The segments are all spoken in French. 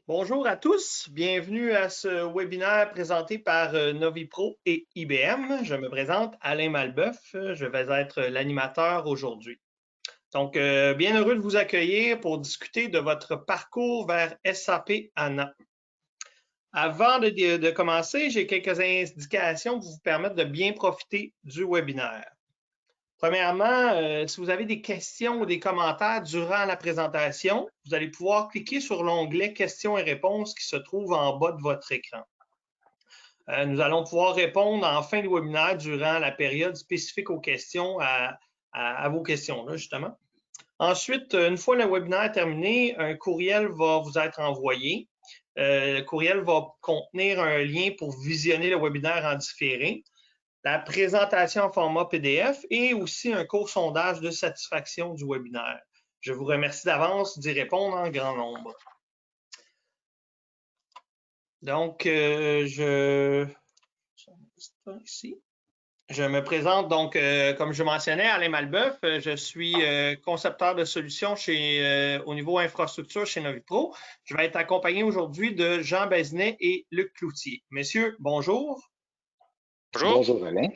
Bonjour à tous, bienvenue à ce webinaire présenté par Novipro et IBM. Je me présente Alain Malbeuf, je vais être l'animateur aujourd'hui. Donc, bien heureux de vous accueillir pour discuter de votre parcours vers SAP HANA. Avant de commencer, j'ai quelques indications pour vous permettre de bien profiter du webinaire. Premièrement, si vous avez des questions ou des commentaires durant la présentation, vous allez pouvoir cliquer sur l'onglet questions et réponses qui se trouve en bas de votre écran. Nous allons pouvoir répondre en fin de webinaire durant la période spécifique aux questions, à vos questions, là, justement. Ensuite, une fois le webinaire terminé, un courriel va vous être envoyé. Le courriel va contenir un lien pour visionner le webinaire en différé, la présentation en format PDF et aussi un court sondage de satisfaction du webinaire. Je vous remercie d'avance d'y répondre en grand nombre. Donc, je me présente donc, comme je mentionnais, Alain Malbeuf. Je suis concepteur de solutions au niveau infrastructure chez Novipro. Je vais être accompagné aujourd'hui de Jean Besnet et Luc Cloutier. Messieurs, bonjour. Bonjour. Bonjour Alain.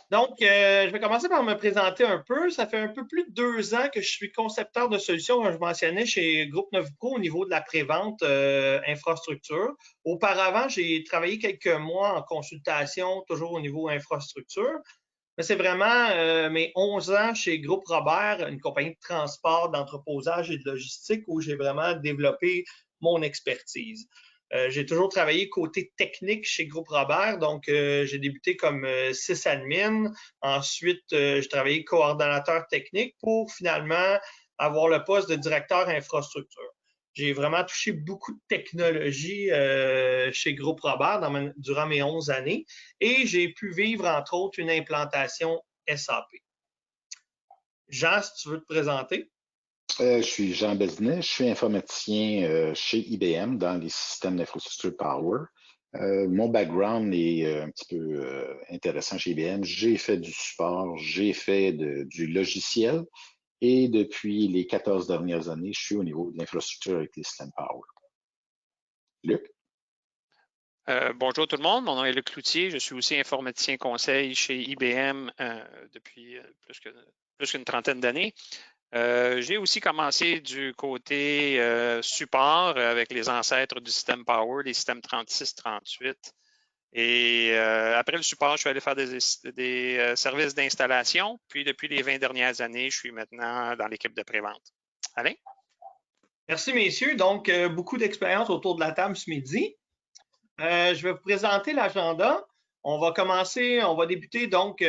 Donc, je vais commencer par me présenter un peu. Ça fait un peu plus de 2 ans que je suis concepteur de solutions, comme je mentionnais, chez Groupe Novipro au niveau de la prévente infrastructure. Auparavant, j'ai travaillé quelques mois en consultation, toujours au niveau infrastructure. Mais c'est vraiment mes 11 ans chez Groupe Robert, une compagnie de transport, d'entreposage et de logistique, où j'ai vraiment développé mon expertise. J'ai toujours travaillé côté technique chez Groupe Robert, donc j'ai débuté comme sysadmin. Ensuite, j'ai travaillé coordonnateur technique pour finalement avoir le poste de directeur infrastructure. J'ai vraiment touché beaucoup de technologies chez Groupe Robert durant mes 11 années et j'ai pu vivre, entre autres, une implantation SAP. Jean, si tu veux te présenter. Je suis Jean Besnet, je suis informaticien chez IBM dans les systèmes d'infrastructure Power. Mon background est un petit peu intéressant chez IBM. J'ai fait du support, j'ai fait du logiciel et depuis les 14 dernières années, je suis au niveau de l'infrastructure avec les systèmes Power. Luc? Bonjour tout le monde, mon nom est Luc Cloutier, je suis aussi informaticien conseil chez IBM depuis plus qu'une trentaine d'années. J'ai aussi commencé du côté support avec les ancêtres du système Power, les systèmes 36-38. Et après le support, je suis allé faire des services d'installation. Puis depuis les 20 dernières années, je suis maintenant dans l'équipe de prévente. Alain? Merci messieurs. Donc, beaucoup d'expérience autour de la table ce midi. Je vais vous présenter l'agenda. On va débuter donc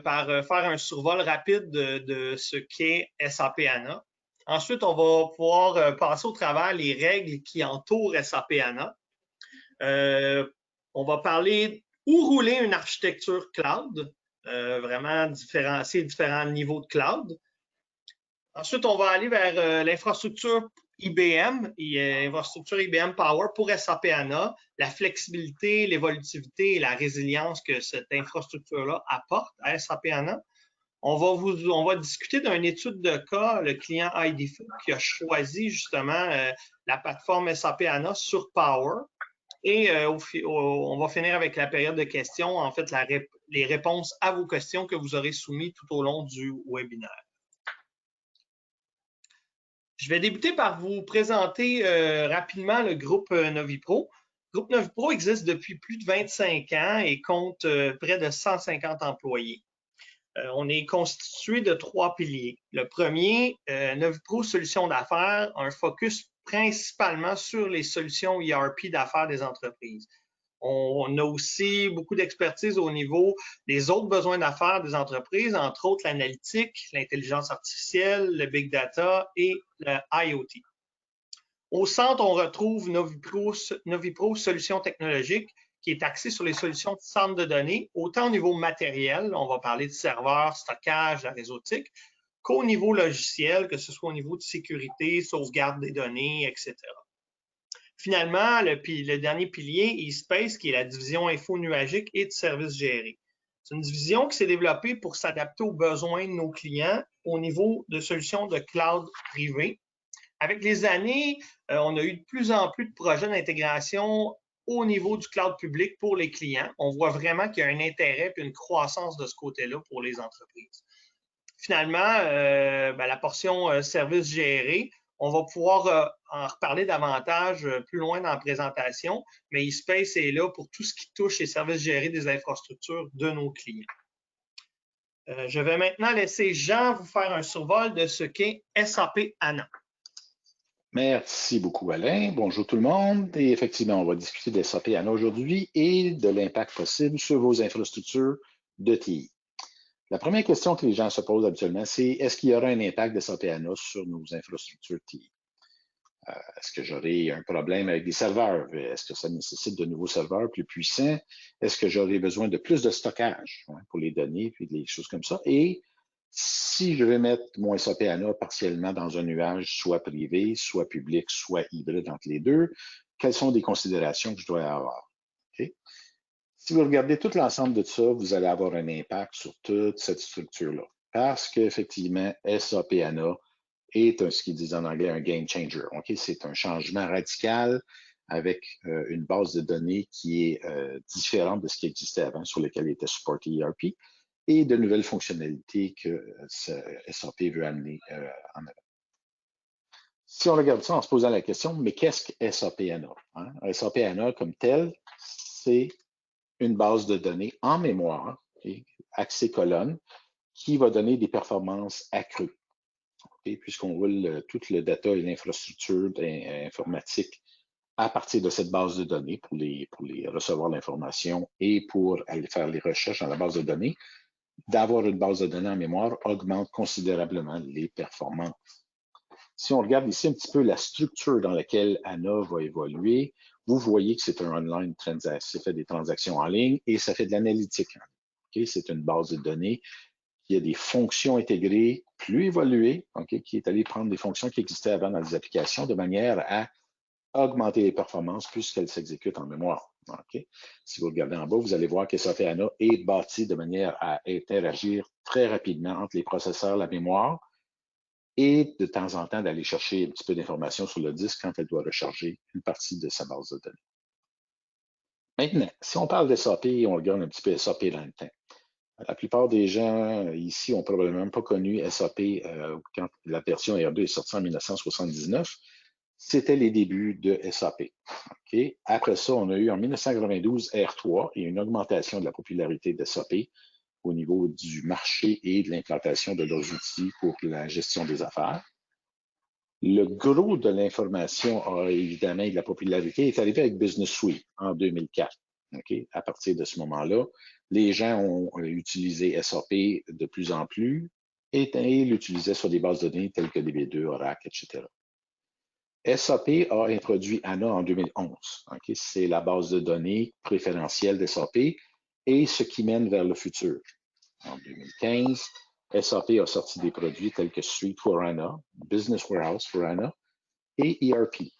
par faire un survol rapide de ce qu'est SAP HANA. Ensuite, on va pouvoir passer au travers les règles qui entourent SAP HANA. On va parler où rouler une architecture cloud, vraiment différencier différents niveaux de cloud. Ensuite, on va aller vers l'infrastructure IBM, infrastructure IBM Power pour SAP HANA, la flexibilité, l'évolutivité et la résilience que cette infrastructure-là apporte à SAP HANA. On va discuter d'une étude de cas, le client IDF qui a choisi justement la plateforme SAP HANA sur Power. Et on va finir avec la période de questions, en fait, les réponses à vos questions que vous aurez soumises tout au long du webinaire. Je vais débuter par vous présenter rapidement le groupe Novipro. Le groupe Novipro existe depuis plus de 25 ans et compte près de 150 employés. On est constitué de 3 piliers. Le premier, Novipro Solutions d'affaires, un focus principalement sur les solutions ERP d'affaires des entreprises. On a aussi beaucoup d'expertise au niveau des autres besoins d'affaires des entreprises, entre autres l'analytique, l'intelligence artificielle, le big data et le IoT. Au centre, on retrouve Novipro Solutions technologiques, qui est axé sur les solutions de centre de données, autant au niveau matériel, on va parler de serveurs, stockage, la réseautique, qu'au niveau logiciel, que ce soit au niveau de sécurité, sauvegarde des données, etc. Finalement, le dernier pilier, eSpace, qui est la division info nuagique et de services gérés. C'est une division qui s'est développée pour s'adapter aux besoins de nos clients au niveau de solutions de cloud privé. Avec les années, on a eu de plus en plus de projets d'intégration au niveau du cloud public pour les clients. On voit vraiment qu'il y a un intérêt et une croissance de ce côté-là pour les entreprises. Finalement, la portion services gérés, on va pouvoir en reparler davantage plus loin dans la présentation, mais eSpace est là pour tout ce qui touche les services gérés des infrastructures de nos clients. Je vais maintenant laisser Jean vous faire un survol de ce qu'est SAP HANA. Merci beaucoup, Alain. Bonjour tout le monde. Et effectivement, on va discuter de SAP HANA aujourd'hui et de l'impact possible sur vos infrastructures de TI. La première question que les gens se posent habituellement, c'est est-ce qu'il y aura un impact de SAP HANA sur nos infrastructures TI? Est-ce que j'aurai un problème avec des serveurs? Est-ce que ça nécessite de nouveaux serveurs plus puissants? Est-ce que j'aurai besoin de plus de stockage pour les données, puis des choses comme ça? Et si je vais mettre mon SAP HANA partiellement dans un nuage, soit privé, soit public, soit hybride entre les deux, quelles sont des considérations que je dois avoir? Okay? Si vous regardez tout l'ensemble de ça, vous allez avoir un impact sur toute cette structure-là. Parce qu'effectivement, SAP HANA est ce qu'ils disent en anglais un game changer. Okay? C'est un changement radical avec une base de données qui est différente de ce qui existait avant, sur lequel était supporté ERP, et de nouvelles fonctionnalités que SAP veut amener en avant. Si on regarde ça en se posant la question, mais qu'est-ce que SAP HANA? SAP HANA comme tel, c'est une base de données en mémoire, accès colonne, qui va donner des performances accrues. Puisqu'on roule tout le data et l'infrastructure informatique à partir de cette base de données pour les recevoir l'information et pour aller faire les recherches dans la base de données, d'avoir une base de données en mémoire augmente considérablement les performances. Si on regarde ici un petit peu la structure dans laquelle HANA va évoluer, vous voyez que c'est un online transaction, ça fait des transactions en ligne et ça fait de l'analytique. C'est une base de données qui a des fonctions intégrées plus évoluées, qui est allé prendre des fonctions qui existaient avant dans les applications de manière à augmenter les performances puisqu'elles s'exécutent en mémoire. Si vous regardez en bas, vous allez voir que SAP HANA est bâti de manière à interagir très rapidement entre les processeurs, la mémoire, et de temps en temps d'aller chercher un petit peu d'informations sur le disque quand elle doit recharger une partie de sa base de données. Maintenant, si on parle de SAP, on regarde un petit peu SAP dans le temps. La plupart des gens ici ont probablement pas connu SAP quand la version R2 est sortie en 1979. C'était les débuts de SAP. Après ça, on a eu en 1992 R3 et une augmentation de la popularité de SAP au niveau du marché et de l'implantation de leurs outils pour la gestion des affaires. Le gros de l'information a évidemment de la popularité est arrivé avec Business Suite en 2004. À partir de ce moment-là, les gens ont utilisé SAP de plus en plus et l'utilisaient sur des bases de données telles que DB2, Oracle, etc. SAP a introduit HANA en 2011. C'est la base de données préférentielle de SAP et ce qui mène vers le futur. En 2015, SAP a sorti des produits tels que Suite for HANA, Business Warehouse for HANA et ERP.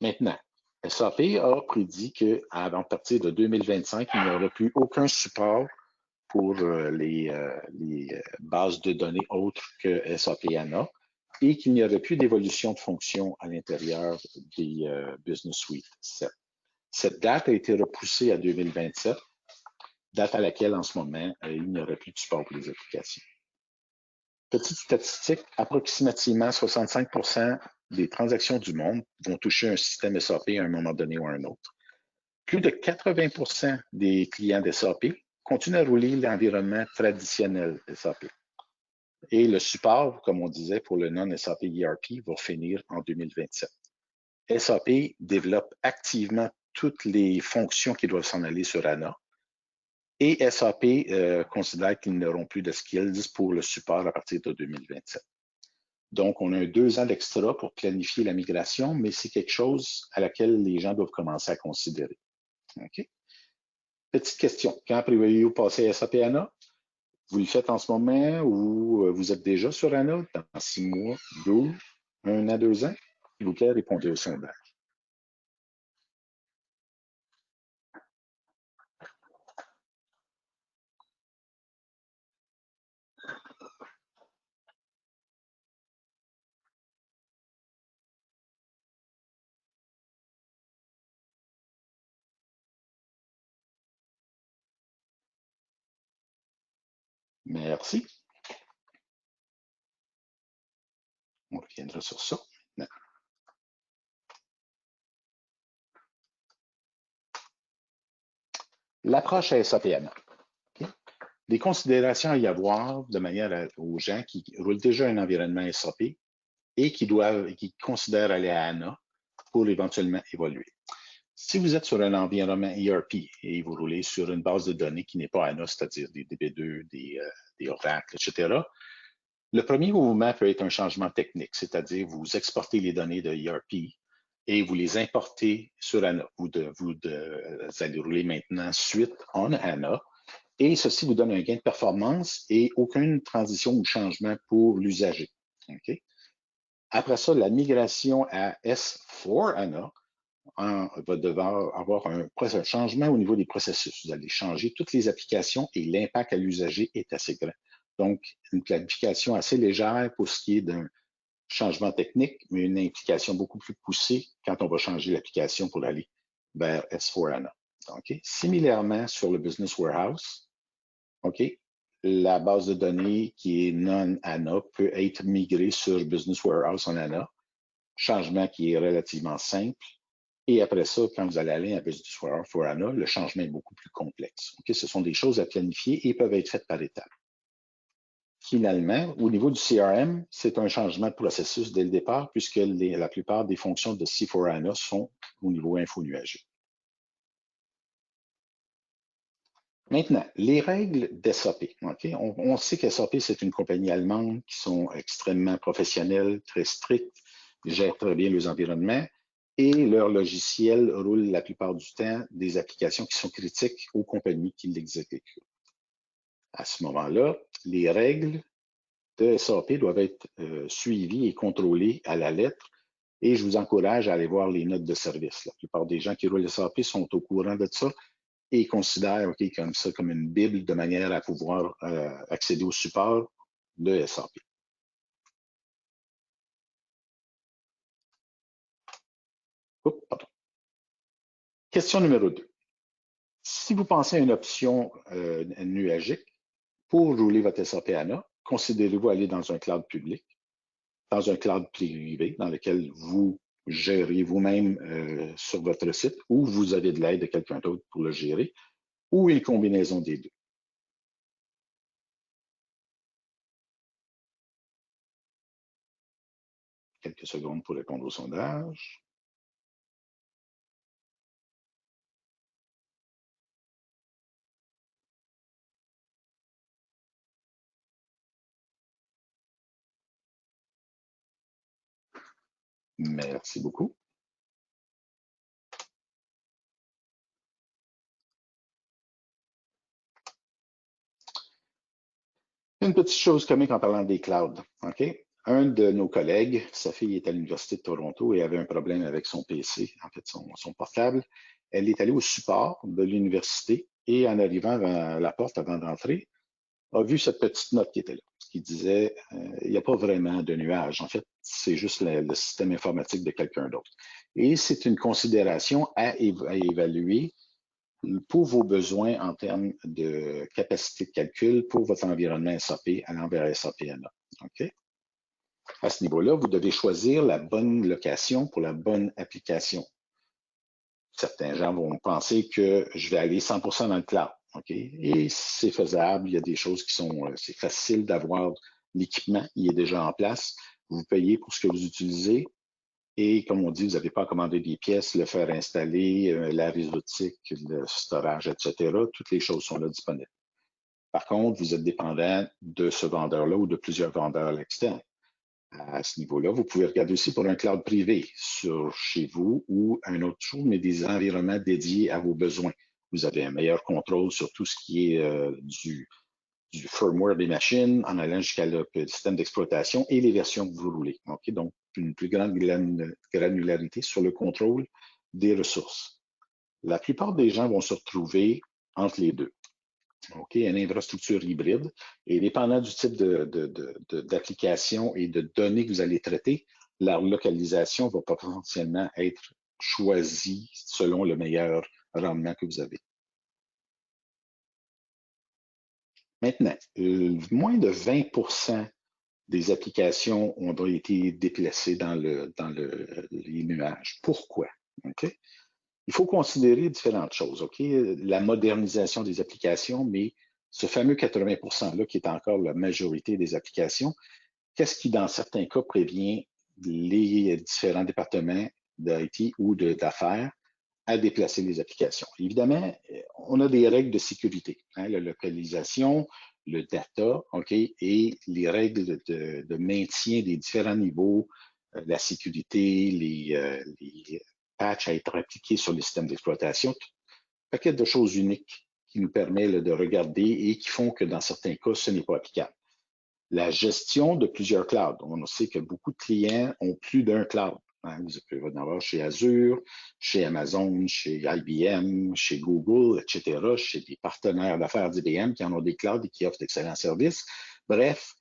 Maintenant, SAP a prédit qu'à partir de 2025, il n'y aura plus aucun support pour les bases de données autres que SAP HANA et qu'il n'y aurait plus d'évolution de fonction à l'intérieur des Business Suite 7. Cette date a été repoussée à 2027, date à laquelle, en ce moment, il n'y aurait plus de support pour les applications. Petite statistique, approximativement 65% des transactions du monde vont toucher un système SAP à un moment donné ou à un autre. Plus de 80% des clients de SAP continuent à rouler l'environnement traditionnel SAP. Et le support, comme on disait, pour le non-SAP ERP va finir en 2027. SAP développe activement toutes les fonctions qui doivent s'en aller sur HANA. Et SAP considère qu'ils n'auront plus de skills pour le support à partir de 2027. Donc, on a 2 ans d'extra pour planifier la migration, mais c'est quelque chose à laquelle les gens doivent commencer à considérer. Petite question, quand prévoyez-vous passer à SAP HANA? Vous le faites en ce moment ou vous êtes déjà sur HANA dans 6 mois, 12, 1 à 2 ans? S'il vous plaît, répondez au sondage. Merci. On reviendra sur ça maintenant. L'approche à SAP-HANA. Okay? Des considérations à y avoir de manière aux gens qui roulent déjà un environnement SAP et qui considèrent aller à HANA pour éventuellement évoluer. Si vous êtes sur un environnement ERP et vous roulez sur une base de données qui n'est pas HANA, c'est-à-dire des DB2, des Oracle, etc., le premier mouvement peut être un changement technique, c'est-à-dire vous exportez les données de ERP et vous les importez sur HANA. Vous allez rouler maintenant suite en HANA et ceci vous donne un gain de performance et aucune transition ou changement pour l'usager. Okay? Après ça, la migration à S4HANA va devoir avoir un changement au niveau des processus. Vous allez changer toutes les applications et l'impact à l'usager est assez grand. Donc, une planification assez légère pour ce qui est d'un changement technique, mais une implication beaucoup plus poussée quand on va changer l'application pour aller vers S4HANA. Okay? Similairement, sur le Business Warehouse, okay, la base de données qui est non-HANA peut être migrée sur Business Warehouse en HANA, changement qui est relativement simple. Et après ça, quand vous allez aller à Business Warehouse for HANA, le changement est beaucoup plus complexe. Okay? Ce sont des choses à planifier et peuvent être faites par étapes. Finalement, au niveau du CRM, c'est un changement de processus dès le départ puisque la plupart des fonctions de C4HANA sont au niveau info-nuagier. Maintenant, les règles d'SAP. Okay? On sait que SAP, c'est une compagnie allemande qui sont extrêmement professionnelles, très strictes, gèrent très bien les environnements et leur logiciel roule la plupart du temps des applications qui sont critiques aux compagnies qui l'exécutent. À ce moment-là, les règles de SAP doivent être suivies et contrôlées à la lettre et je vous encourage à aller voir les notes de service. La plupart des gens qui roulent SAP sont au courant de ça et considèrent comme ça comme une bible de manière à pouvoir accéder au support de SAP. Oups, pardon. Question numéro 2. Si vous pensez à une option nuagique pour rouler votre SAP HANA, considérez-vous aller dans un cloud public, dans un cloud privé dans lequel vous gérez vous-même sur votre site ou vous avez de l'aide de quelqu'un d'autre pour le gérer, ou une combinaison des deux. Quelques secondes pour répondre au sondage. Merci beaucoup. Une petite chose comique en parlant des clouds. Okay? Un de nos collègues, sa fille est à l'Université de Toronto et avait un problème avec son PC, en fait son portable. Elle est allée au support de l'université et en arrivant à la porte avant d'entrer, a vu cette petite note qui était là, qui disait il n'y a pas vraiment de nuage. En fait, c'est juste le système informatique de quelqu'un d'autre. Et c'est une considération à évaluer pour vos besoins en termes de capacité de calcul pour votre environnement SAP allant vers SAP HANA. Okay? À ce niveau-là, vous devez choisir la bonne location pour la bonne application. Certains gens vont penser que je vais aller 100% dans le cloud. Okay? Et c'est faisable. Il y a des choses qui sont, c'est facile d'avoir l'équipement, il est déjà en place. Vous payez pour ce que vous utilisez. Et comme on dit, vous n'avez pas à commander des pièces, le faire installer, la réseautique, le storage, etc. Toutes les choses sont là disponibles. Par contre, vous êtes dépendant de ce vendeur-là ou de plusieurs vendeurs à l'externe. À ce niveau-là, vous pouvez regarder aussi pour un cloud privé chez vous ou un autre chose, mais des environnements dédiés à vos besoins. Vous avez un meilleur contrôle sur tout ce qui est du firmware des machines en allant jusqu'à le système d'exploitation et les versions que vous roulez. Okay? Donc, une plus grande granularité sur le contrôle des ressources. La plupart des gens vont se retrouver entre les deux. Okay? Une infrastructure hybride et dépendant du type d'application et de données que vous allez traiter, la localisation va potentiellement être choisie selon le meilleur rendement que vous avez. Maintenant, moins de 20% des applications ont été déplacées dans les nuages. Pourquoi? Okay? Il faut considérer différentes choses. Okay? La modernisation des applications, mais ce fameux 80%-là qui est encore la majorité des applications, qu'est-ce qui, dans certains cas, prévient les différents départements d'IT ou d'affaires à déplacer les applications? Évidemment, on a des règles de sécurité, hein, la localisation, le data, et les règles de maintien des différents niveaux, la sécurité, les patchs à être appliqués sur les systèmes d'exploitation, un paquet de choses uniques qui nous permettent de regarder et qui font que dans certains cas, ce n'est pas applicable. La gestion de plusieurs clouds. On sait que beaucoup de clients ont plus d'un cloud. Hein. Vous pouvez en avoir chez Azure, chez Amazon, chez IBM, chez Google, etc., chez des partenaires d'affaires d'IBM qui en ont des clouds et qui offrent d'excellents services. Bref,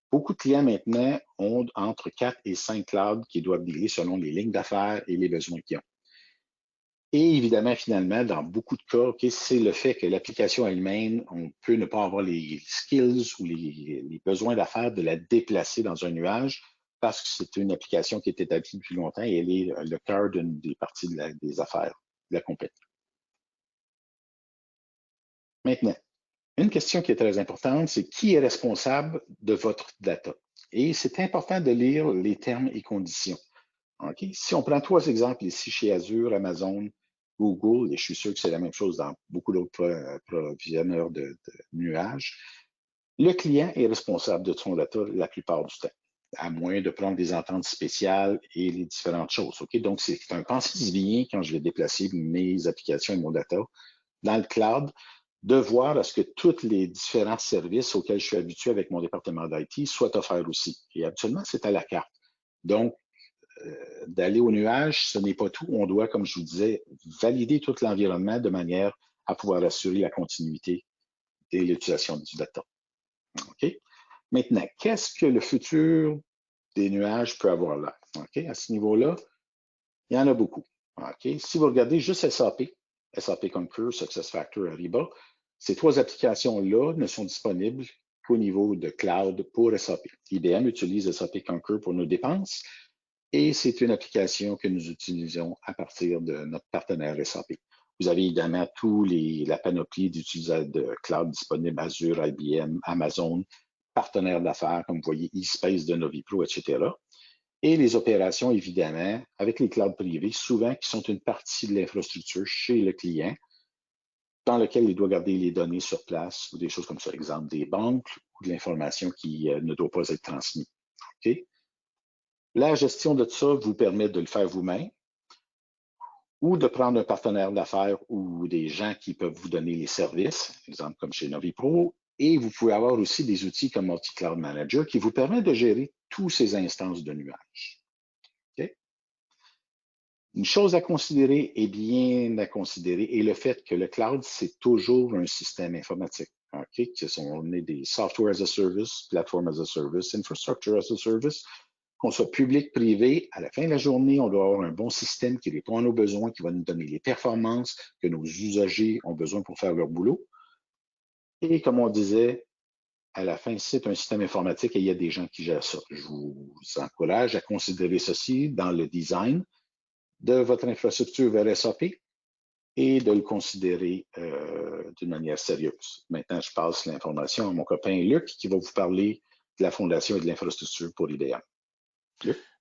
beaucoup de clients maintenant ont entre 4 et 5 clouds qui doivent dealer selon les lignes d'affaires et les besoins qu'ils ont. Et évidemment, finalement, dans beaucoup de cas, c'est le fait que l'application elle-même, on peut ne pas avoir les skills ou les besoins d'affaires de la déplacer dans un nuage parce que c'est une application qui est établie depuis longtemps et elle est le cœur d'une des parties des affaires de la compagnie. Maintenant, une question qui est très importante, c'est qui est responsable de votre data? Et c'est important de lire les termes et conditions. Okay? Si on prend 3 exemples ici chez Azure, Amazon, Google, et je suis sûr que c'est la même chose dans beaucoup d'autres provisionneurs de nuages, le client est responsable de son data la plupart du temps, à moins de prendre des ententes spéciales et les différentes choses. Okay? Donc, c'est un pensée bien quand je vais déplacer mes applications et mon data dans le cloud, de voir à ce que tous les différents services auxquels je suis habitué avec mon département d'IT soient offerts aussi. Et habituellement, c'est à la carte. Donc, d'aller au nuage, ce n'est pas tout. On doit, comme je vous disais, valider tout l'environnement de manière à pouvoir assurer la continuité de l'utilisation du data. Okay? Maintenant, qu'est-ce que le futur des nuages peut avoir là? Okay? À ce niveau-là, il y en a beaucoup. Okay? Si vous regardez juste SAP Concur, SuccessFactors, Ariba, ces 3 applications-là ne sont disponibles qu'au niveau de cloud pour SAP. IBM utilise SAP Concur pour nos dépenses, et c'est une application que nous utilisons à partir de notre partenaire SAP. Vous avez évidemment la panoplie d'utilisateurs de cloud disponibles, Azure, IBM, Amazon, partenaires d'affaires, comme vous voyez, eSpace de Novipro, etc. Et les opérations, évidemment, avec les clouds privés, souvent qui sont une partie de l'infrastructure chez le client, dans lequel il doit garder les données sur place ou des choses comme ça, exemple des banques ou de l'information qui ne doit pas être transmise. Okay? La gestion de ça vous permet de le faire vous-même ou de prendre un partenaire d'affaires ou des gens qui peuvent vous donner les services, exemple comme chez Novipro, et vous pouvez avoir aussi des outils comme Multi-Cloud Manager qui vous permettent de gérer toutes ces instances de nuage. Okay? Une chose à considérer et bien à considérer est le fait que le cloud, c'est toujours un système informatique. Okay? On est des software as a service, platform as a service, infrastructure as a service. Qu'on soit public, privé, à la fin de la journée, on doit avoir un bon système qui répond à nos besoins, qui va nous donner les performances que nos usagers ont besoin pour faire leur boulot. Et comme on disait, à la fin, c'est un système informatique et il y a des gens qui gèrent ça. Je vous encourage à considérer ceci dans le design de votre infrastructure vers SAP et de le considérer d'une manière sérieuse. Maintenant, je passe l'information à mon copain Luc qui va vous parler de la fondation et de l'infrastructure pour IBM.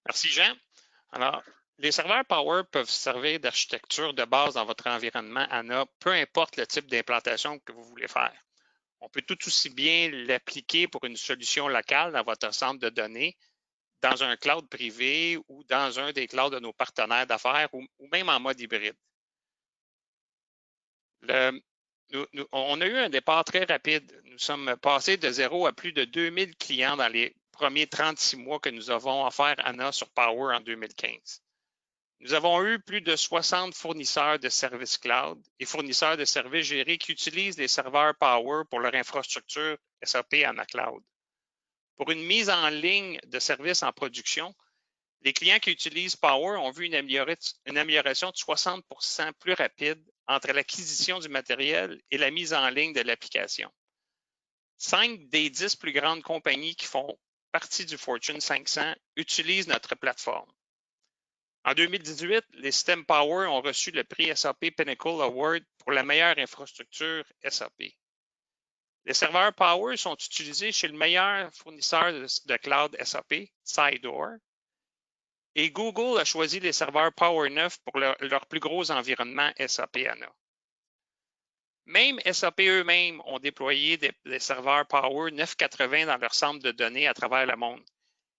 Merci, Jean. Alors, les serveurs Power peuvent servir d'architecture de base dans votre environnement ANA, peu importe le type d'implantation que vous voulez faire. On peut tout aussi bien l'appliquer pour une solution locale dans votre centre de données, dans un cloud privé ou dans un des clouds de nos partenaires d'affaires ou même en mode hybride. On a eu un départ très rapide. Nous sommes passés de 0 à plus de 2000 clients dans les premiers 36 mois que nous avons offert ANA sur Power en 2015. Nous avons eu plus de 60 fournisseurs de services cloud et fournisseurs de services gérés qui utilisent les serveurs Power pour leur infrastructure SAP ANA Cloud. Pour une mise en ligne de services en production, les clients qui utilisent Power ont vu une amélioration de 60% plus rapide entre l'acquisition du matériel et la mise en ligne de l'application. 5 des 10 plus grandes compagnies qui font partie du Fortune 500 utilisent notre plateforme. En 2018, les systèmes Power ont reçu le prix SAP Pinnacle Award pour la meilleure infrastructure SAP. Les serveurs Power sont utilisés chez le meilleur fournisseur de cloud SAP, Sidor, et Google a choisi les serveurs Power 9 pour leur plus gros environnement SAP HANA. Même SAP eux-mêmes ont déployé des serveurs Power 980 dans leur centre de données à travers le monde.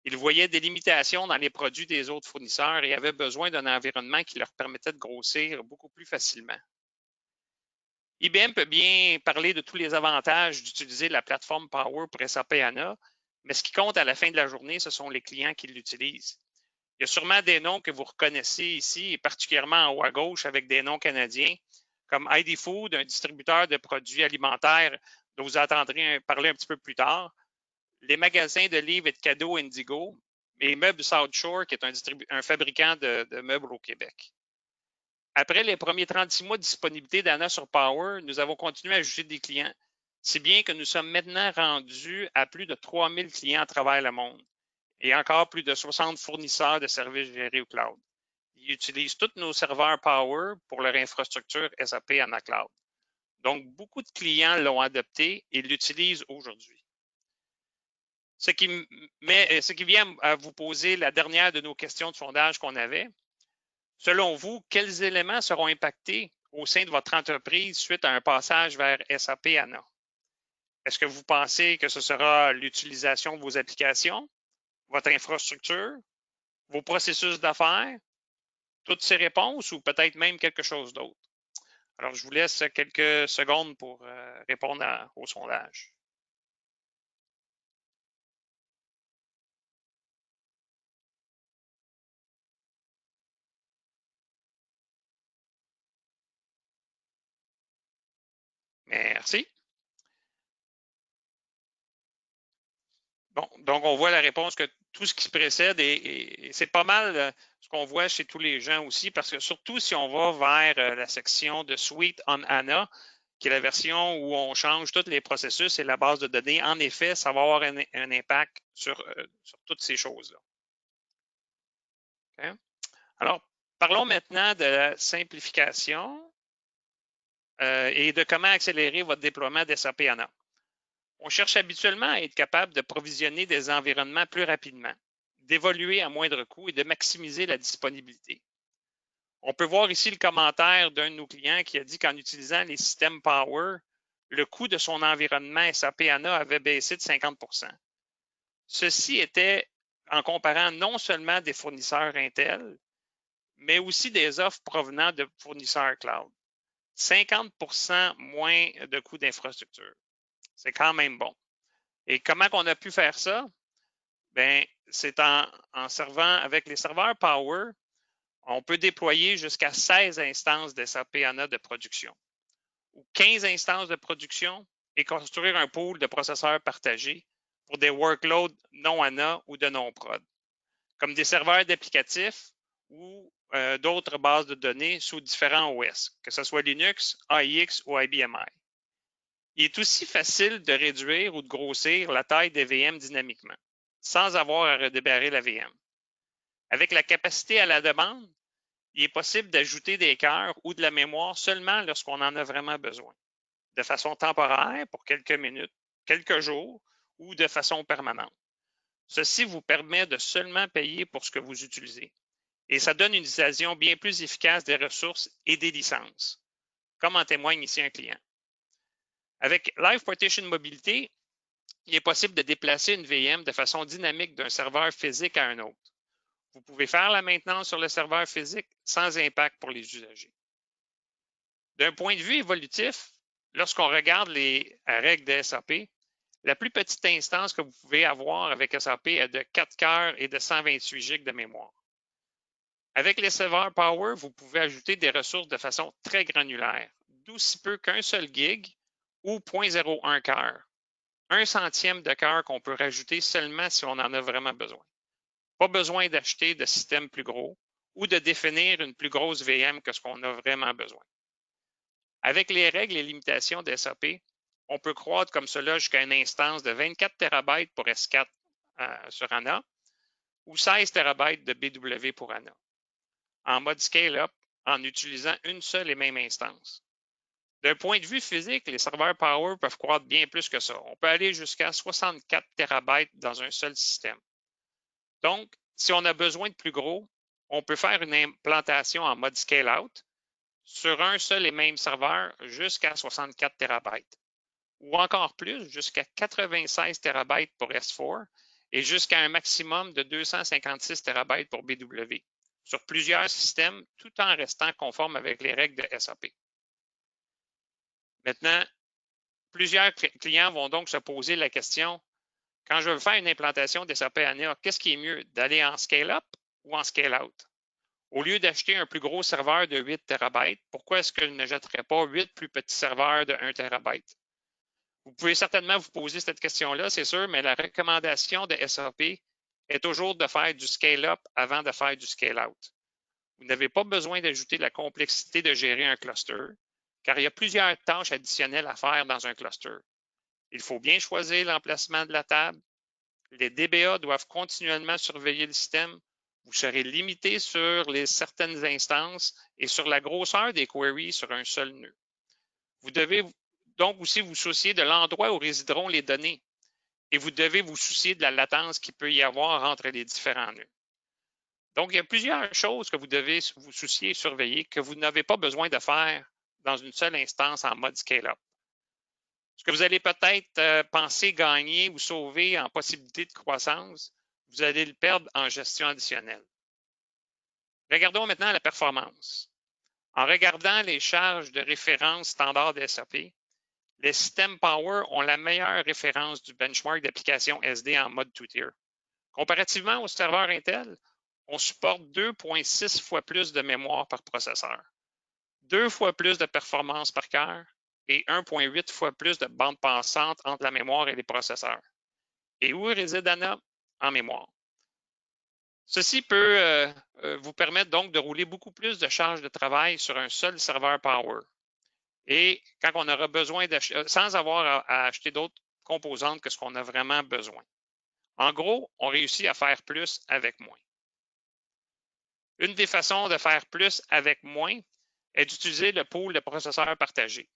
Ils voyaient des limitations dans les produits des autres fournisseurs et avaient besoin d'un environnement qui leur permettait de grossir beaucoup plus facilement. IBM peut bien parler de tous les avantages d'utiliser la plateforme Power pour SAP HANA, mais ce qui compte à la fin de la journée, ce sont les clients qui l'utilisent. Il y a sûrement des noms que vous reconnaissez ici, et particulièrement en haut à gauche avec des noms canadiens, comme ID Food, un distributeur de produits alimentaires dont vous entendrez parler un petit peu plus tard, les magasins de livres et de cadeaux Indigo, et Meubles South Shore, qui est un fabricant de meubles au Québec. Après les premiers 36 mois de disponibilité d'ANA sur Power, nous avons continué à ajouter des clients, si bien que nous sommes maintenant rendus à plus de 3000 clients à travers le monde et encore plus de 60 fournisseurs de services gérés au cloud. Ils utilisent tous nos serveurs Power pour leur infrastructure SAP HANA Cloud. Donc, beaucoup de clients l'ont adopté et l'utilisent aujourd'hui. Ce qui vient à vous poser la dernière de nos questions de sondage qu'on avait. Selon vous, quels éléments seront impactés au sein de votre entreprise suite à un passage vers SAP HANA? Est-ce que vous pensez que ce sera l'utilisation de vos applications, votre infrastructure, vos processus d'affaires, toutes ces réponses ou peut-être même quelque chose d'autre? Alors, je vous laisse quelques secondes pour répondre au sondage. Merci. Bon, donc on voit la réponse que tout ce qui précède, et c'est pas mal ce qu'on voit chez tous les gens aussi, parce que surtout si on va vers la section de Suite on HANA, qui est la version où on change tous les processus et la base de données, en effet, ça va avoir un impact sur toutes ces choses-là. Okay? Alors, parlons maintenant de la simplification et de comment accélérer votre déploiement d'SAP HANA. On cherche habituellement à être capable de provisionner des environnements plus rapidement, d'évoluer à moindre coût et de maximiser la disponibilité. On peut voir ici le commentaire d'un de nos clients qui a dit qu'en utilisant les systèmes Power, le coût de son environnement SAP HANA avait baissé de 50 %. Ceci était en comparant non seulement des fournisseurs Intel, mais aussi des offres provenant de fournisseurs cloud. 50 % moins de coûts d'infrastructure. C'est quand même bon. Et comment on a pu faire ça? Bien, c'est en servant avec les serveurs Power, on peut déployer jusqu'à 16 instances de SAP HANA de production ou 15 instances de production et construire un pool de processeurs partagés pour des workloads non HANA ou de non-prod, comme des serveurs d'applicatifs ou d'autres bases de données sous différents OS, que ce soit Linux, AIX ou IBM i. Il est aussi facile de réduire ou de grossir la taille des VM dynamiquement, sans avoir à redébarrer la VM. Avec la capacité à la demande, il est possible d'ajouter des cœurs ou de la mémoire seulement lorsqu'on en a vraiment besoin, de façon temporaire pour quelques minutes, quelques jours ou de façon permanente. Ceci vous permet de seulement payer pour ce que vous utilisez et ça donne une utilisation bien plus efficace des ressources et des licences, comme en témoigne ici un client. Avec Live Partition Mobilité, il est possible de déplacer une VM de façon dynamique d'un serveur physique à un autre. Vous pouvez faire la maintenance sur le serveur physique sans impact pour les usagers. D'un point de vue évolutif, lorsqu'on regarde les règles de SAP, la plus petite instance que vous pouvez avoir avec SAP est de 4 cœurs et de 128 GB de mémoire. Avec les serveurs Power, vous pouvez ajouter des ressources de façon très granulaire, d'aussi peu qu'un seul gig ou 0.01 cœur. 1/100 de cœur qu'on peut rajouter seulement si on en a vraiment besoin. Pas besoin d'acheter de système plus gros ou de définir une plus grosse VM que ce qu'on a vraiment besoin. Avec les règles et limitations de SAP, on peut croître comme cela jusqu'à une instance de 24 TB pour S4 sur ANA ou 16 TB de BW pour ANA, en mode scale-up, en utilisant une seule et même instance. D'un point de vue physique, les serveurs Power peuvent croître bien plus que ça. On peut aller jusqu'à 64 TB dans un seul système. Donc, si on a besoin de plus gros, on peut faire une implantation en mode scale-out sur un seul et même serveur jusqu'à 64 TB, ou encore plus, jusqu'à 96 TB pour S4 et jusqu'à un maximum de 256 TB pour BW, sur plusieurs systèmes, tout en restant conforme avec les règles de SAP. Maintenant, plusieurs clients vont donc se poser la question, quand je veux faire une implantation de SAP ANA, qu'est-ce qui est mieux, d'aller en scale-up ou en scale-out? Au lieu d'acheter un plus gros serveur de 8 TB, pourquoi est-ce que je ne jetterais pas 8 plus petits serveurs de 1 TB? Vous pouvez certainement vous poser cette question-là, c'est sûr, mais la recommandation de SAP est toujours de faire du scale-up avant de faire du scale-out. Vous n'avez pas besoin d'ajouter la complexité de gérer un cluster, car il y a plusieurs tâches additionnelles à faire dans un cluster. Il faut bien choisir l'emplacement de la table. Les DBA doivent continuellement surveiller le système. Vous serez limité sur certaines instances et sur la grosseur des queries sur un seul nœud. Vous devez donc aussi vous soucier de l'endroit où résideront les données et vous devez vous soucier de la latence qu'il peut y avoir entre les différents nœuds. Donc, il y a plusieurs choses que vous devez vous soucier et surveiller que vous n'avez pas besoin de faire dans une seule instance en mode scale-up. Ce que vous allez peut-être penser gagner ou sauver en possibilité de croissance, vous allez le perdre en gestion additionnelle. Regardons maintenant la performance. En regardant les charges de référence standard de SAP, les systèmes Power ont la meilleure référence du benchmark d'application SD en mode two-tier. Comparativement aux serveurs Intel, on supporte 2,6 fois plus de mémoire par processeur, 2 fois plus de performance par cœur et 1,8 fois plus de bande passante entre la mémoire et les processeurs. Et où réside ANA? En mémoire. Ceci peut vous permettre donc de rouler beaucoup plus de charges de travail sur un seul serveur Power. Et quand on aura besoin d'acheter, sans avoir à acheter d'autres composantes que ce qu'on a vraiment besoin. En gros, on réussit à faire plus avec moins. Une des façons de faire plus avec moins est d'utiliser le pool de processeurs partagés.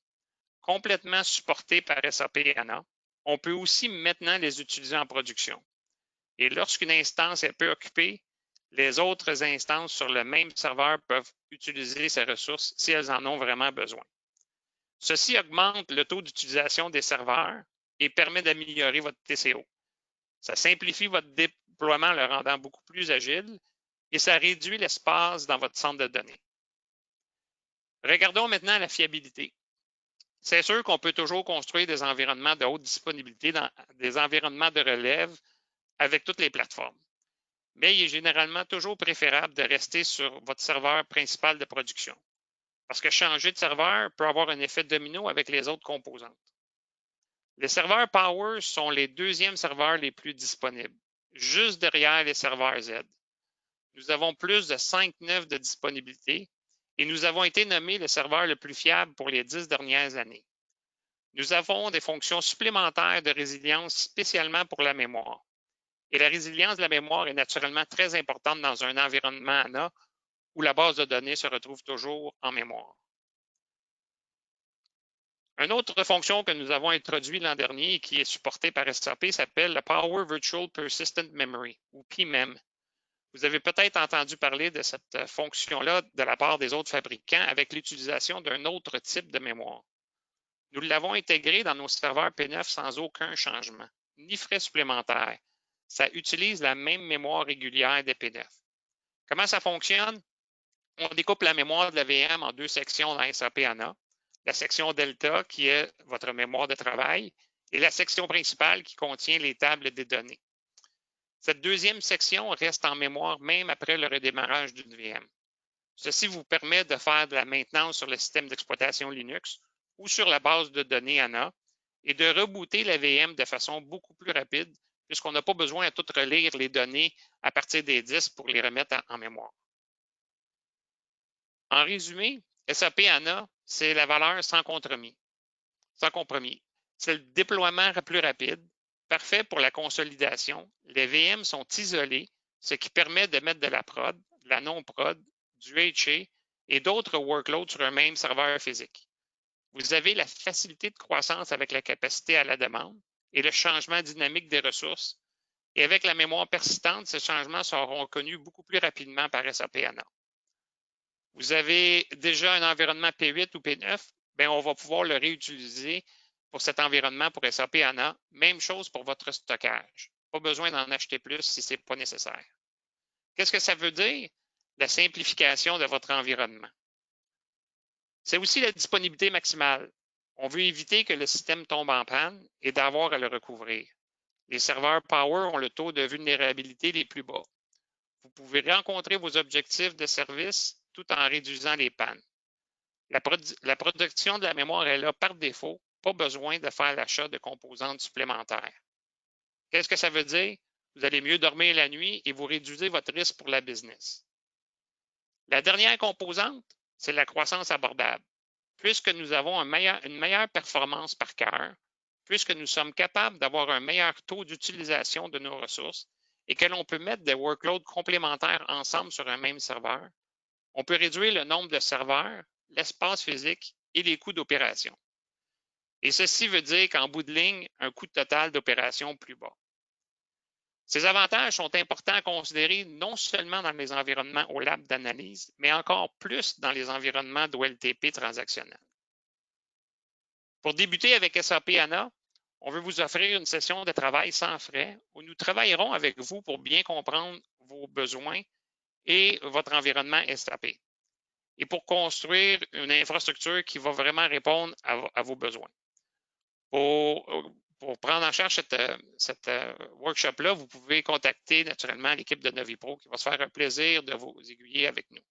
Complètement supporté par SAP ANA, on peut aussi maintenant les utiliser en production. Et lorsqu'une instance est peu occupée, les autres instances sur le même serveur peuvent utiliser ces ressources si elles en ont vraiment besoin. Ceci augmente le taux d'utilisation des serveurs et permet d'améliorer votre TCO. Ça simplifie votre déploiement, le rendant beaucoup plus agile et ça réduit l'espace dans votre centre de données. Regardons maintenant la fiabilité. C'est sûr qu'on peut toujours construire des environnements de haute disponibilité, des environnements de relève avec toutes les plateformes. Mais il est généralement toujours préférable de rester sur votre serveur principal de production, parce que changer de serveur peut avoir un effet domino avec les autres composantes. Les serveurs Power sont les deuxièmes serveurs les plus disponibles, juste derrière les serveurs Z. Nous avons plus de 5 nœuds de disponibilité et nous avons été nommés le serveur le plus fiable pour les 10 dernières années. Nous avons des fonctions supplémentaires de résilience spécialement pour la mémoire. Et la résilience de la mémoire est naturellement très importante dans un environnement ANA où la base de données se retrouve toujours en mémoire. Une autre fonction que nous avons introduite l'an dernier et qui est supportée par SAP s'appelle le Power Virtual Persistent Memory, ou PMEM. Vous avez peut-être entendu parler de cette fonction-là de la part des autres fabricants avec l'utilisation d'un autre type de mémoire. Nous l'avons intégré dans nos serveurs P9 sans aucun changement, ni frais supplémentaires. Ça utilise la même mémoire régulière des P9. Comment ça fonctionne? On découpe la mémoire de la VM en deux sections dans SAP ANA. La section Delta, qui est votre mémoire de travail, et la section principale qui contient les tables des données. Cette deuxième section reste en mémoire même après le redémarrage d'une VM. Ceci vous permet de faire de la maintenance sur le système d'exploitation Linux ou sur la base de données ANA et de rebooter la VM de façon beaucoup plus rapide puisqu'on n'a pas besoin à tout relire les données à partir des disques pour les remettre en mémoire. En résumé, SAP ANA, c'est la valeur sans compromis. c'est le déploiement plus rapide, parfait pour la consolidation. Les VM sont isolés, ce qui permet de mettre de la prod, de la non-prod, du HA et d'autres workloads sur un même serveur physique. Vous avez la facilité de croissance avec la capacité à la demande et le changement dynamique des ressources. Et avec la mémoire persistante, ces changements seront connus beaucoup plus rapidement par SAP HANA. Vous avez déjà un environnement P8 ou P9, bien, on va pouvoir le réutiliser pour cet environnement pour SAP HANA. Même chose pour votre stockage. Pas besoin d'en acheter plus si ce n'est pas nécessaire. Qu'est-ce que ça veut dire? La simplification de votre environnement. C'est aussi la disponibilité maximale. On veut éviter que le système tombe en panne et d'avoir à le recouvrir. Les serveurs Power ont le taux de vulnérabilité les plus bas. Vous pouvez rencontrer vos objectifs de service tout en réduisant les pannes. La production de la mémoire est là par défaut, pas besoin de faire l'achat de composantes supplémentaires. Qu'est-ce que ça veut dire? Vous allez mieux dormir la nuit et vous réduisez votre risque pour la business. La dernière composante, c'est la croissance abordable. Puisque nous avons une meilleure performance par cœur, puisque nous sommes capables d'avoir un meilleur taux d'utilisation de nos ressources et que l'on peut mettre des workloads complémentaires ensemble sur un même serveur, on peut réduire le nombre de serveurs, l'espace physique et les coûts d'opération. Et ceci veut dire qu'en bout de ligne, un coût total d'opération plus bas. Ces avantages sont importants à considérer non seulement dans les environnements au lab d'analyse, mais encore plus dans les environnements d'OLTP transactionnels. Pour débuter avec SAP HANA, on veut vous offrir une session de travail sans frais où nous travaillerons avec vous pour bien comprendre vos besoins et votre environnement SAP et pour construire une infrastructure qui va vraiment répondre à vos besoins. Pour prendre en charge cette workshop-là, vous pouvez contacter naturellement l'équipe de NoviPro qui va se faire un plaisir de vous aiguiller avec nous.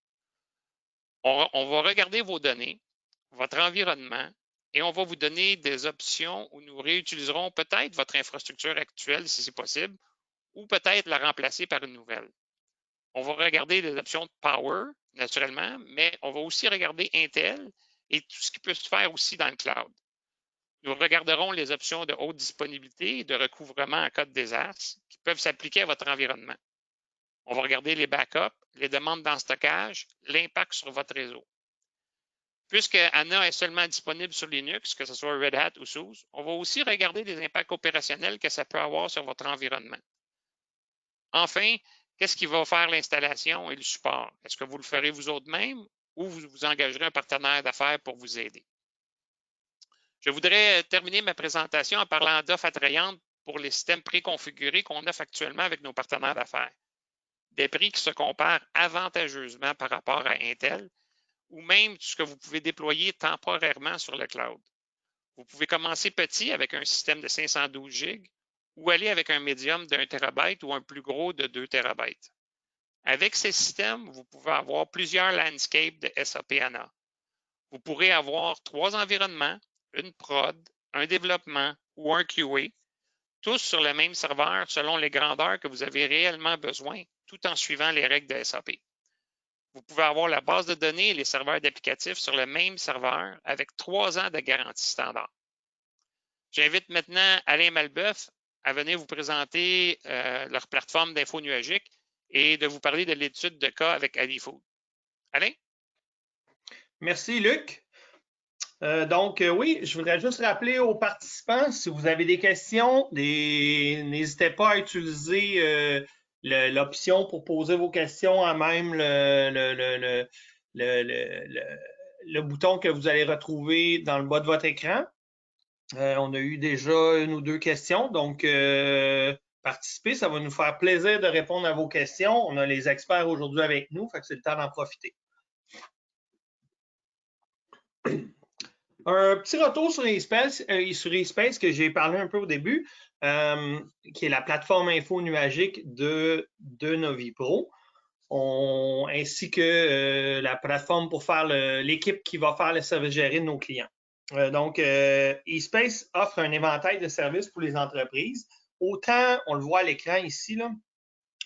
On va regarder vos données, votre environnement, et on va vous donner des options où nous réutiliserons peut-être votre infrastructure actuelle si c'est possible, ou peut-être la remplacer par une nouvelle. On va regarder les options de Power, naturellement, mais on va aussi regarder Intel et tout ce qui peut se faire aussi dans le cloud. Nous regarderons les options de haute disponibilité et de recouvrement en cas de désastre qui peuvent s'appliquer à votre environnement. On va regarder les backups, les demandes dans le stockage, l'impact sur votre réseau. Puisque HANA est seulement disponible sur Linux, que ce soit Red Hat ou SUSE, on va aussi regarder les impacts opérationnels que ça peut avoir sur votre environnement. Enfin, qu'est-ce qui va faire l'installation et le support? Est-ce que vous le ferez vous autres même ou vous engagerez un partenaire d'affaires pour vous aider? Je voudrais terminer ma présentation en parlant d'offres attrayantes pour les systèmes préconfigurés qu'on offre actuellement avec nos partenaires d'affaires. Des prix qui se comparent avantageusement par rapport à Intel ou même ce que vous pouvez déployer temporairement sur le cloud. Vous pouvez commencer petit avec un système de 512 GB ou aller avec un médium d'1 TB ou un plus gros de 2 TB. Avec ces systèmes, vous pouvez avoir plusieurs landscapes de SAP HANA. Vous pourrez avoir 3 environnements, une prod, un développement ou un QA, tous sur le même serveur selon les grandeurs que vous avez réellement besoin, tout en suivant les règles de SAP. Vous pouvez avoir la base de données et les serveurs d'applicatifs sur le même serveur avec 3 ans de garantie standard. J'invite maintenant Alain Malbeuf à venir vous présenter leur plateforme d'info nuagique et de vous parler de l'étude de cas avec AliFood. Alain? Merci, Luc. Oui, je voudrais juste rappeler aux participants, si vous avez des questions, n'hésitez pas à utiliser l'option pour poser vos questions à même le bouton que vous allez retrouver dans le bas de votre écran. On a eu déjà 1 ou 2 questions, donc participez, ça va nous faire plaisir de répondre à vos questions. On a les experts aujourd'hui avec nous, fait que c'est le temps d'en profiter. Un petit retour sur eSpace que j'ai parlé un peu au début, qui est la plateforme info nuagique de NoviPro, ainsi que la plateforme pour faire l'équipe qui va faire le service géré de nos clients. eSpace offre un éventail de services pour les entreprises. Autant, on le voit à l'écran ici, là,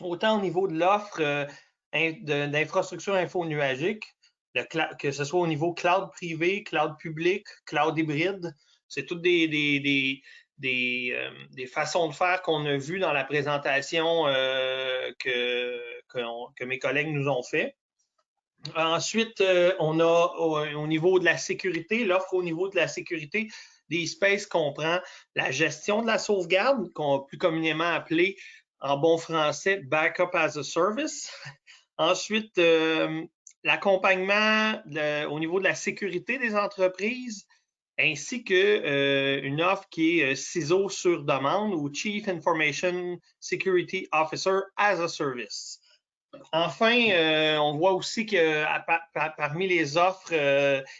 autant au niveau de l'offre d'infrastructure info nuagique, que ce soit au niveau cloud privé, cloud public, cloud hybride, C'est toutes des façons de faire qu'on a vues dans la présentation que mes collègues nous ont fait. Ensuite, on a au niveau de la sécurité, l'offre au niveau de la sécurité des spaces comprend la gestion de la sauvegarde, qu'on plus communément appelée en bon français Backup as a Service. Ensuite, l'accompagnement au niveau de la sécurité des entreprises, ainsi qu'une offre qui est CISO sur demande ou Chief Information Security Officer as a Service. Enfin, on voit aussi que parmi les offres,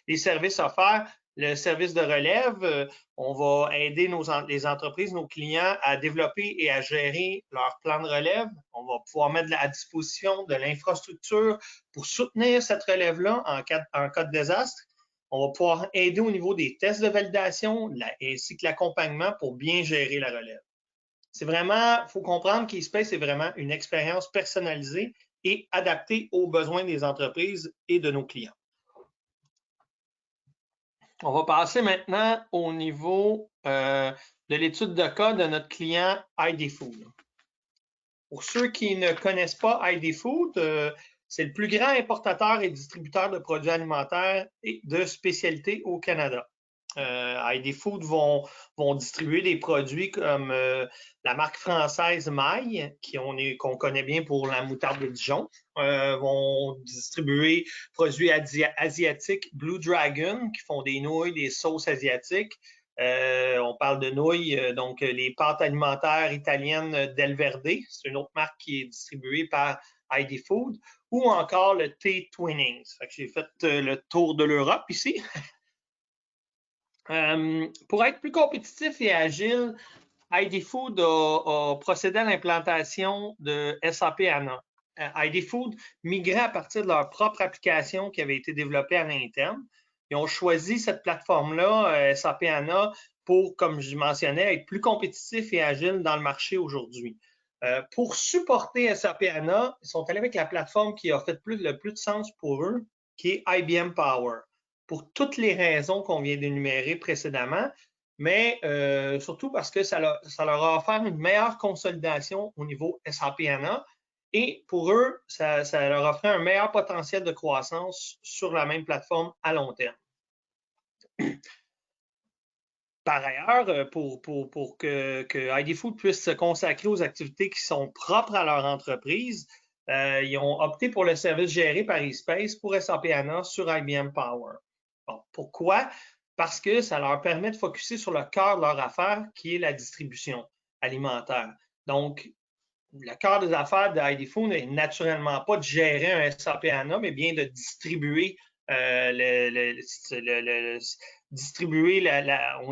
les services offerts, le service de relève, on va aider les entreprises, nos clients à développer et à gérer leur plan de relève. On va pouvoir mettre à disposition de l'infrastructure pour soutenir cette relève-là en cas de désastre. On va pouvoir aider au niveau des tests de validation ainsi que l'accompagnement pour bien gérer la relève. C'est vraiment, il faut comprendre qu'eSpace est vraiment une expérience personnalisée et adaptée aux besoins des entreprises et de nos clients. On va passer maintenant au niveau de l'étude de cas de notre client ID Food. Pour ceux qui ne connaissent pas ID Food, c'est le plus grand importateur et distributeur de produits alimentaires et de spécialités au Canada. ID Food vont distribuer des produits comme la marque française Maille, qu'on connaît bien pour la moutarde de Dijon, vont distribuer produits asiatiques Blue Dragon, qui font des nouilles, des sauces asiatiques. On parle de nouilles, donc les pâtes alimentaires italiennes Del Verde, c'est une autre marque qui est distribuée par ID Food, ou encore le thé Twinings. J'ai fait le tour de l'Europe ici. Pour être plus compétitif et agile, ID Food a procédé à l'implantation de SAP HANA. ID Food migrait à partir de leur propre application qui avait été développée à l'interne. Ils ont choisi cette plateforme-là, SAP HANA, pour, comme je mentionnais, être plus compétitif et agile dans le marché aujourd'hui. Pour supporter SAP HANA, ils sont allés avec la plateforme qui a fait le plus de sens pour eux, qui est IBM Power. Pour toutes les raisons qu'on vient d'énumérer précédemment, mais surtout parce que ça leur a offert une meilleure consolidation au niveau SAP HANA et pour eux, ça leur offrait un meilleur potentiel de croissance sur la même plateforme à long terme. Par ailleurs, pour que ID Food puisse se consacrer aux activités qui sont propres à leur entreprise, ils ont opté pour le service géré par eSpace pour SAP HANA sur IBM Power. Bon, pourquoi? Parce que ça leur permet de focusser sur le cœur de leur affaire, qui est la distribution alimentaire. Donc, le cœur des affaires de ID Food n'est naturellement pas de gérer un SAP HANA, mais bien de distribuer, au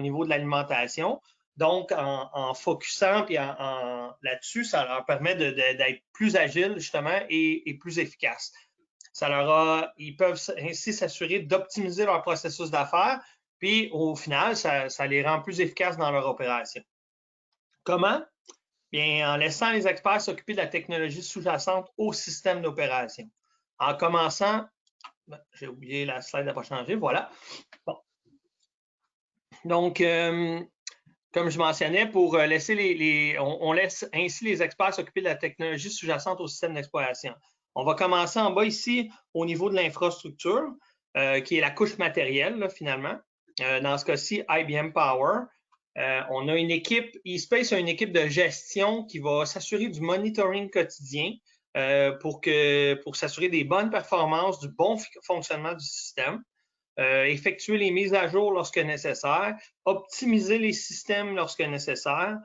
niveau de l'alimentation. Donc, en focusant et là-dessus, ça leur permet d'être plus agiles, justement, et plus efficaces. Ils peuvent ainsi s'assurer d'optimiser leur processus d'affaires, puis au final, ça les rend plus efficaces dans leur opération. Comment? Bien, en laissant les experts s'occuper de la technologie sous-jacente au système d'opération. En commençant, j'ai oublié la slide n'a pas changé, voilà. Bon. Donc, comme je mentionnais, pour laisser on laisse ainsi les experts s'occuper de la technologie sous-jacente au système d'exploitation. On va commencer en bas ici au niveau de l'infrastructure, qui est la couche matérielle, là, finalement. Dans ce cas-ci, IBM Power. On a une équipe, eSpace a une équipe de gestion qui va s'assurer du monitoring quotidien pour s'assurer des bonnes performances, du bon fonctionnement du système. Effectuer les mises à jour lorsque nécessaire, optimiser les systèmes lorsque nécessaire.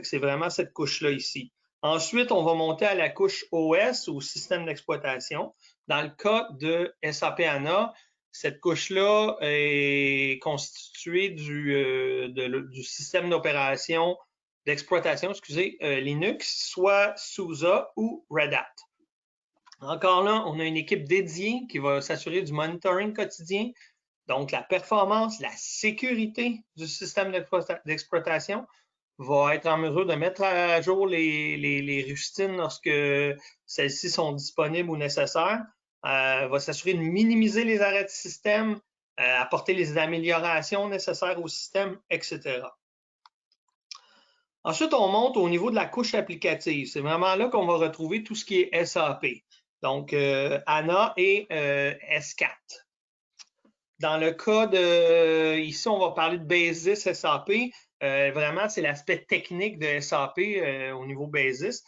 C'est vraiment cette couche-là ici. Ensuite, on va monter à la couche OS ou système d'exploitation. Dans le cas de SAP HANA, cette couche-là est constituée du système d'opération d'exploitation, Linux, soit SUSE ou Red Hat. Encore là, on a une équipe dédiée qui va s'assurer du monitoring quotidien, donc la performance, la sécurité du système d'exploitation, va être en mesure de mettre à jour les rustines lorsque celles-ci sont disponibles ou nécessaires, va s'assurer de minimiser les arrêts de système apporter les améliorations nécessaires au système, etc. Ensuite, on monte au niveau de la couche applicative. C'est vraiment là qu'on va retrouver tout ce qui est SAP. Donc, ANA et S4. Dans le cas de, ici, on va parler de Basis SAP. Vraiment, c'est l'aspect technique de SAP au niveau Basis.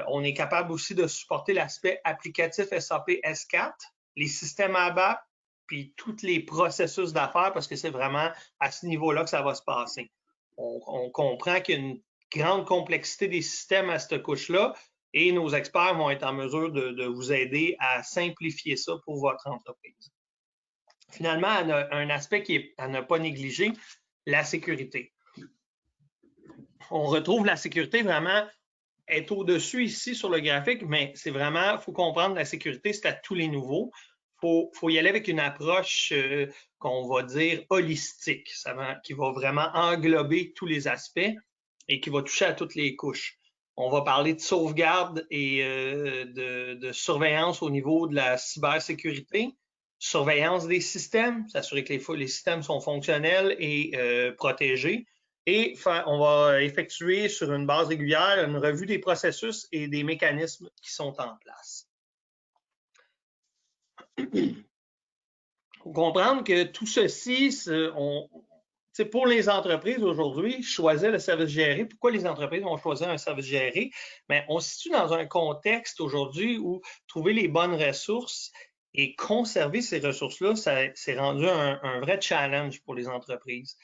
On est capable aussi de supporter l'aspect applicatif SAP S4, les systèmes ABAP, puis tous les processus d'affaires, parce que c'est vraiment à ce niveau-là que ça va se passer. On comprend qu'il y a une grande complexité des systèmes à cette couche-là et nos experts vont être en mesure de vous aider à simplifier ça pour votre entreprise. Finalement, un aspect qui est à ne pas négliger, la sécurité. On retrouve la sécurité vraiment est au-dessus ici sur le graphique, mais c'est vraiment, il faut comprendre la sécurité, c'est à tous les niveaux. Il faut y aller avec une approche qu'on va dire holistique, qui va vraiment englober tous les aspects et qui va toucher à toutes les couches. On va parler de sauvegarde et de surveillance au niveau de la cybersécurité, surveillance des systèmes, s'assurer que les systèmes sont fonctionnels et protégés. Et on va effectuer sur une base régulière une revue des processus et des mécanismes qui sont en place. Il faut comprendre que tout ceci, pour les entreprises aujourd'hui, choisir le service géré. Pourquoi les entreprises vont choisir un service géré? Bien, on se situe dans un contexte aujourd'hui où trouver les bonnes ressources et conserver ces ressources-là, c'est rendu un vrai challenge pour les entreprises.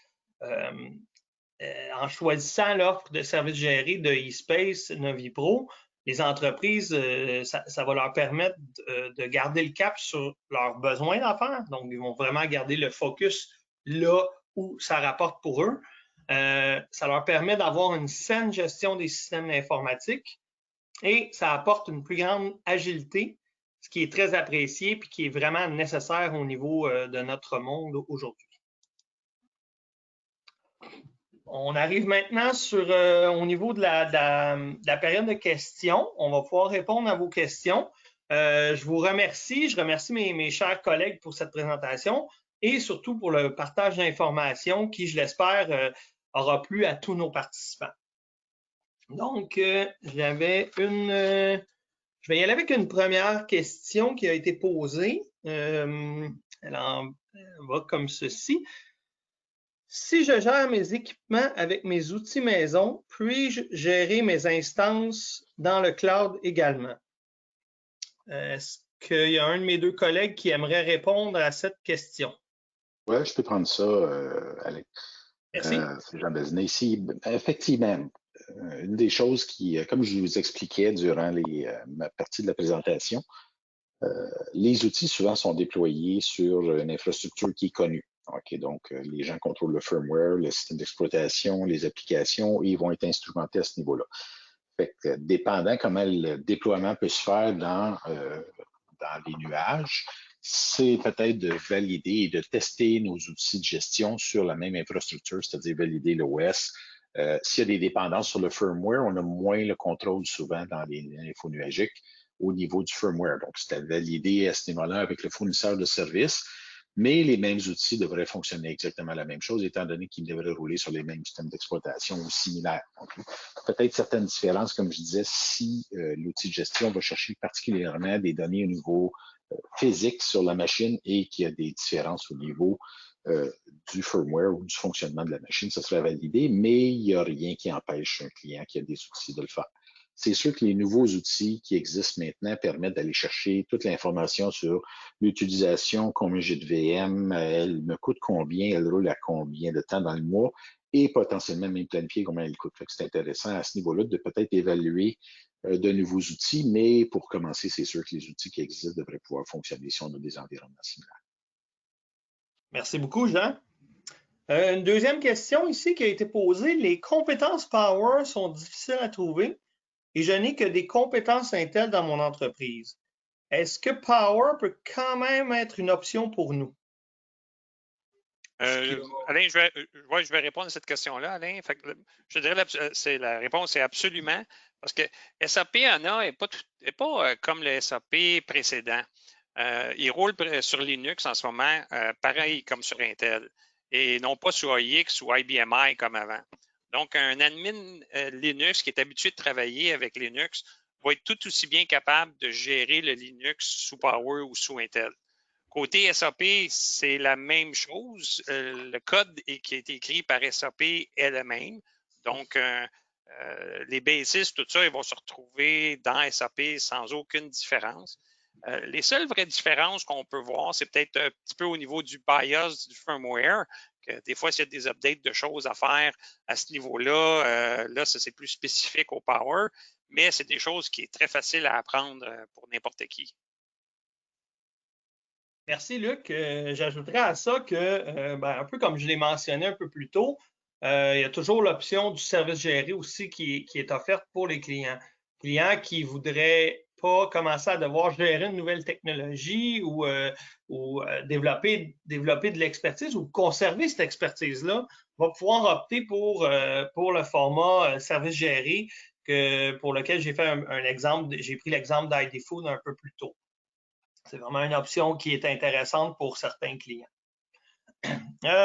En choisissant l'offre de services gérés de eSpace NoviPro, les entreprises, ça va leur permettre de garder le cap sur leurs besoins d'affaires. Donc, ils vont vraiment garder le focus là où ça rapporte pour eux. Ça leur permet d'avoir une saine gestion des systèmes informatiques et ça apporte une plus grande agilité, ce qui est très apprécié et qui est vraiment nécessaire au niveau de notre monde aujourd'hui. On arrive maintenant au niveau de la période de questions. On va pouvoir répondre à vos questions. Je vous remercie. Je remercie mes chers collègues pour cette présentation et surtout pour le partage d'informations qui, je l'espère, aura plu à tous nos participants. Donc, je vais y aller avec une première question qui a été posée. Elle va comme ceci. Si je gère mes équipements avec mes outils maison, puis-je gérer mes instances dans le cloud également? Est-ce qu'il y a un de mes deux collègues qui aimerait répondre à cette question? Oui, je peux prendre ça, Alex. Merci. C'est Jean Bézinet ici. Effectivement, une des choses qui, comme je vous expliquais durant ma partie de la présentation, les outils souvent sont déployés sur une infrastructure qui est connue. Okay, donc, les gens contrôlent le firmware, le système d'exploitation, les applications, et ils vont être instrumentés à ce niveau-là. Fait que, dépendant comment le déploiement peut se faire dans les nuages, c'est peut-être de valider et de tester nos outils de gestion sur la même infrastructure, c'est-à-dire valider l'OS. S'il y a des dépendances sur le firmware, on a moins le contrôle souvent dans les infos nuagiques au niveau du firmware. Donc, c'est à valider à ce niveau-là avec le fournisseur de services. Mais les mêmes outils devraient fonctionner exactement la même chose, étant donné qu'ils devraient rouler sur les mêmes systèmes d'exploitation ou similaires. Peut-être certaines différences, comme je disais, si l'outil de gestion va chercher particulièrement des données au niveau physique sur la machine et qu'il y a des différences au niveau du firmware ou du fonctionnement de la machine, ça serait validé, mais il n'y a rien qui empêche un client qui a des outils de le faire. C'est sûr que les nouveaux outils qui existent maintenant permettent d'aller chercher toute l'information sur l'utilisation, combien j'ai de VM, elle me coûte combien, elle roule à combien de temps dans le mois et potentiellement même planifier combien elle coûte. C'est intéressant à ce niveau-là de peut-être évaluer de nouveaux outils, mais pour commencer, c'est sûr que les outils qui existent devraient pouvoir fonctionner si on a des environnements similaires. Merci beaucoup, Jean. Une deuxième question ici qui a été posée. Les compétences Power sont difficiles à trouver et je n'ai que des compétences Intel dans mon entreprise. Est-ce que Power peut quand même être une option pour nous? Alain, je vais répondre à cette question-là, Alain. Fait que, je dirais la réponse est absolument, parce que SAP ANA n'est pas comme le SAP précédent. Ils roulent sur Linux en ce moment, pareil comme sur Intel, et non pas sur AIX ou IBM comme avant. Donc, un admin Linux qui est habitué de travailler avec Linux va être tout aussi bien capable de gérer le Linux sous Power ou sous Intel. Côté SAP, c'est la même chose. Le code qui a été écrit par SAP est le même. Donc, les basis, tout ça, ils vont se retrouver dans SAP sans aucune différence. Les seules vraies différences qu'on peut voir, c'est peut-être un petit peu au niveau du BIOS du firmware, que des fois, s'il y a des updates de choses à faire à ce niveau-là, là, ça, c'est plus spécifique au Power, mais c'est des choses qui est très facile à apprendre pour n'importe qui. Merci, Luc. J'ajouterais à ça que, un peu comme je l'ai mentionné un peu plus tôt, il y a toujours l'option du service géré aussi qui est offerte pour les clients. Clients qui voudraient pas commencer à devoir gérer une nouvelle technologie ou développer de l'expertise ou conserver cette expertise-là, va pouvoir opter pour le format service géré pour lequel j'ai fait un exemple, j'ai pris l'exemple d'ID Food un peu plus tôt. C'est vraiment une option qui est intéressante pour certains clients.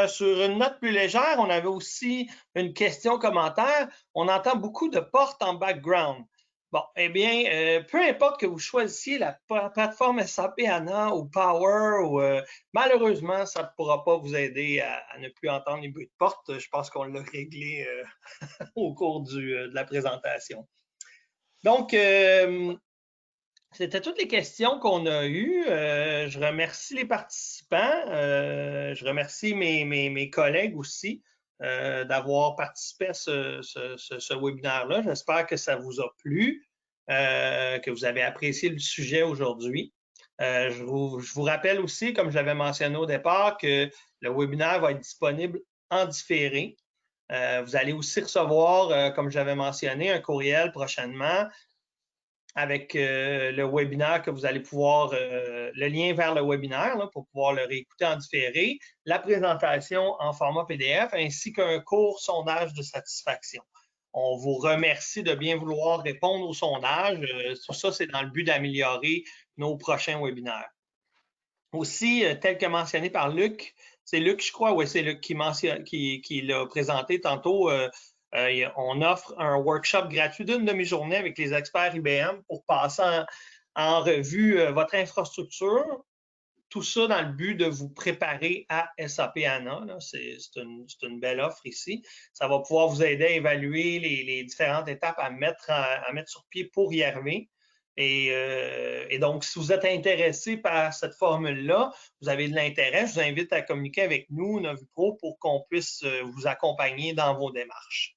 Sur une note plus légère, on avait aussi une question-commentaire. On entend beaucoup de portes en background. Bon, eh bien, peu importe que vous choisissiez la plateforme SAP HANA ou Power, malheureusement, ça ne pourra pas vous aider à ne plus entendre les bruits de porte. Je pense qu'on l'a réglé au cours de la présentation. Donc, c'était toutes les questions qu'on a eues. Je remercie les participants. Je remercie mes collègues aussi d'avoir participé à ce webinaire-là. J'espère que ça vous a plu, que vous avez apprécié le sujet aujourd'hui. Je vous rappelle aussi, comme je l'avais mentionné au départ, que le webinaire va être disponible en différé. Vous allez aussi recevoir, comme j'avais mentionné, un courriel prochainement avec le webinaire que vous allez pouvoir, le lien vers le webinaire là, pour pouvoir le réécouter en différé, la présentation en format PDF ainsi qu'un court sondage de satisfaction. On vous remercie de bien vouloir répondre au sondage. Tout ça, c'est dans le but d'améliorer nos prochains webinaires. Aussi, tel que mentionné par Luc, c'est Luc, je crois, oui, c'est Luc qui l'a présenté tantôt. On offre un workshop gratuit d'une demi-journée avec les experts IBM pour passer en revue votre infrastructure. Tout ça dans le but de vous préparer à SAP HANA. C'est une belle offre ici. Ça va pouvoir vous aider à évaluer les différentes étapes à mettre sur pied pour y arriver. Et donc, si vous êtes intéressé par cette formule-là, vous avez de l'intérêt, je vous invite à communiquer avec nous, NoviPro, pour qu'on puisse vous accompagner dans vos démarches.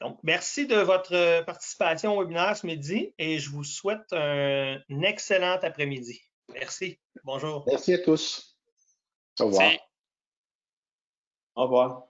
Donc, merci de votre participation au webinaire ce midi et je vous souhaite un excellent après-midi. Merci. Bonjour. Merci à tous. Au revoir. Merci. Au revoir.